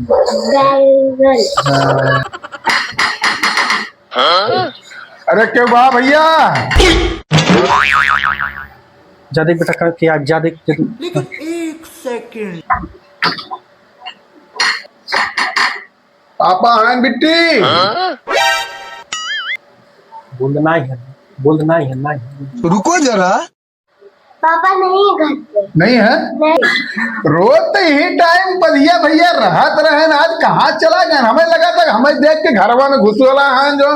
बैगन। अरे क्यों बा भैया जा देख बेटा क्या जा देख लेकिन एक सेकंड। पापा हैं बिट्टी बोलना ही है बोलना ही है नहीं। रुको जरा। पापा नहीं है घर पे। नहीं है नहीं। रोज तो यही टाइम बढ़िया भैया रहत रहे न, आज कहाँ चला गए? हमें लगा था हमें देख के घरवा में घुसोला है जो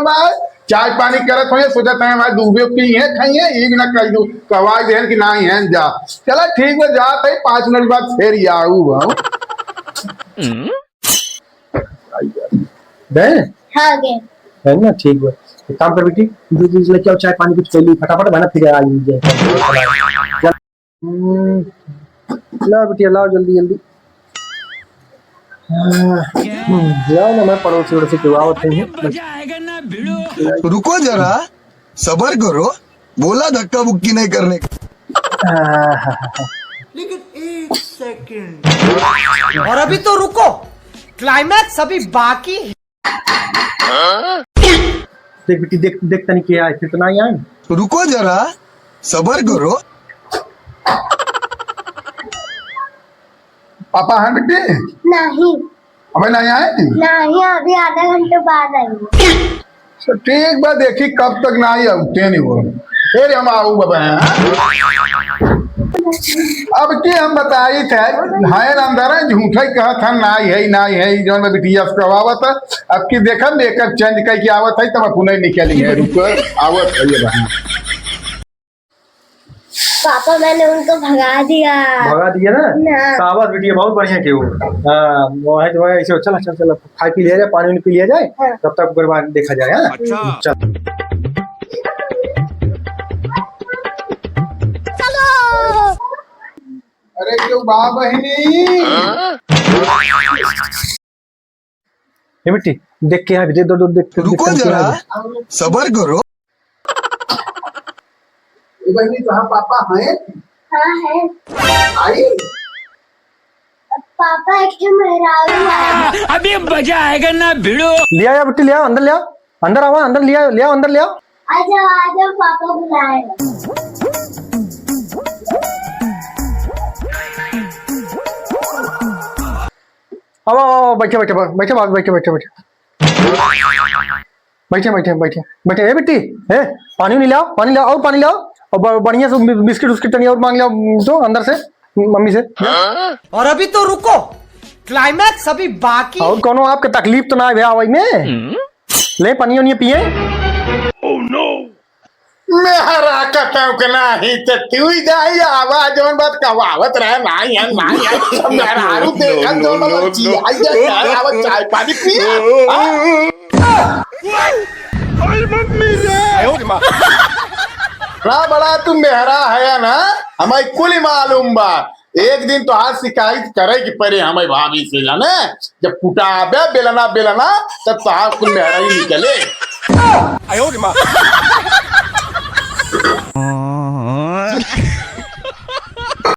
चाय पानी करत हो सोचत है हमारे दूबे पी है खाई है ये ना कह दू कवा दे कि ना है जा चला ठीक है जात है 5 मिनट बाद फिर आऊ दे हाँ गए। है ना ठीक है एक काम कर बेटी दूध लेके आओ चाय पानी कुछ पी ली फटाफट बना फिर आ जाइए। लाओ बेटी लाओ जल्दी जल्दी लाओ ना मैं पड़ोसी वड़ोसी क्यों आवत नहीं है। रुको जरा सबर करो बोला धक्का बुक्की नहीं करने का। लेकिन एक सेकंड। और अभी तो रुको क्लाइमैक्स अभी बाकी है। देख बेटी देख देख तनी क्या है फिर तो नहीं आए। रुको जरा सबर करो। पापा हैं बिट्टी नहीं हमें नहीं आए नहीं अभी आधा घंटे बाद आएंगे। तो ठीक बा देखी कब तक ना आई उठे नहीं वो फिर हम आऊ बाबा अब के हम बताई थे हाय अंदर है झूठा ही कहा था ना है जो मैं बिटिया से करवावत अब की देखा लेकर चेंज करके आवत है तब पुनः निकली है रुक आवत है ये बहन। पापा मैंने उनको भगा दिया ना सावत बेटिया बहुत बढ़िया के वो है जो है ऐसे चला चल चल खाई पी लिया जाए पानी पी लिया जाए तब तक फिर बाद देखा जाए। हाँ चल अरे क्यों बा बहनी ये बेटी देख के दे दो देख रुको जरा सबर करो। बहनी कहाँ पापा हैं? हाँ है आई पापा एक मेहरारू आया। अभी मजा आएगा ना भिड़ो। ले आओ बेटी ले आओ अंदर ले आओ अंदर आओ अंदर ले आओ अंदर ले आओ। आजा पापा बुलाए। आओ बैठे बैठे बैठे बैठे बैठे बैठे बैठे बैठे बैठे बैठे ए बेटी है पानी नहीं लाओ पानी लाओ और पानी लाओ और बढ़िया से बिस्किट उस्किट और मांग लाओ तो अंदर से मम्मी से। और अभी तो रुको क्लाइमैक्स अभी बाकी और कोनो आपके तकलीफ तो ना है भैया में ले पानी उनी पिए। मेहरा कहता के नहीं तो तू ही जाई आवाज और बात कहावत रहे नहीं है मेहरारू देखा जो मतलब चिल्लाई जा आवत चाय पानी पिए ओए मम्मी रे बड़ा बड़ा तू मेहरा है ना हमें कुल मालूम बा एक दिन तो आज शिकायत करे कि परे हमें भाभी से जाने जब कुटाबे बेलना बेलना तब तो आज कुल मेहरा ही निकले।